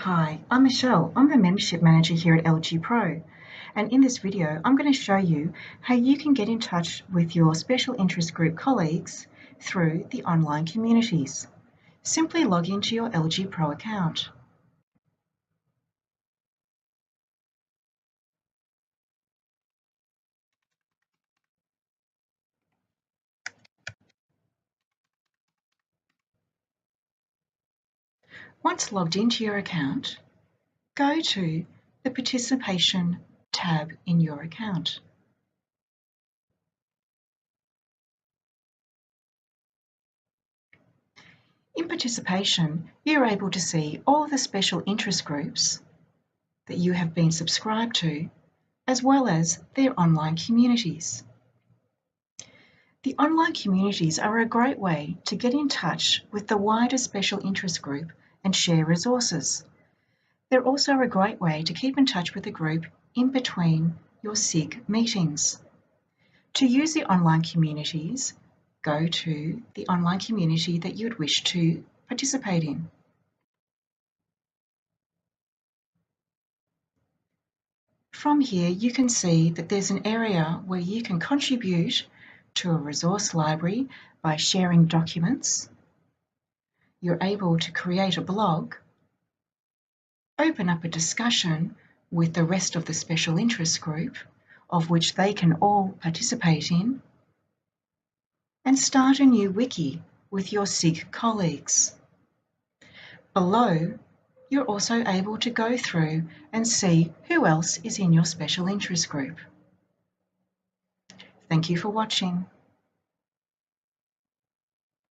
Hi, I'm Michelle. I'm the Membership Manager here at LGPro, and in this video I'm going to show you how you can get in touch with your special interest group colleagues through the online communities. Simply log into your LGPro account. Once logged into your account, go to the Participation tab in your account. In Participation, you're able to see all the special interest groups that you have been subscribed to, as well as their online communities. The online communities are a great way to get in touch with the wider special interest group and share resources. They're also a great way to keep in touch with the group in between your SIG meetings. To use the online communities, go to the online community that you'd wish to participate in. From here, you can see that there's an area where you can contribute to a resource library by sharing documents. You're able to create a blog, open up a discussion with the rest of the special interest group, of which they can all participate in, and start a new wiki with your SIG colleagues. Below, you're also able to go through and see who else is in your special interest group. Thank you for watching.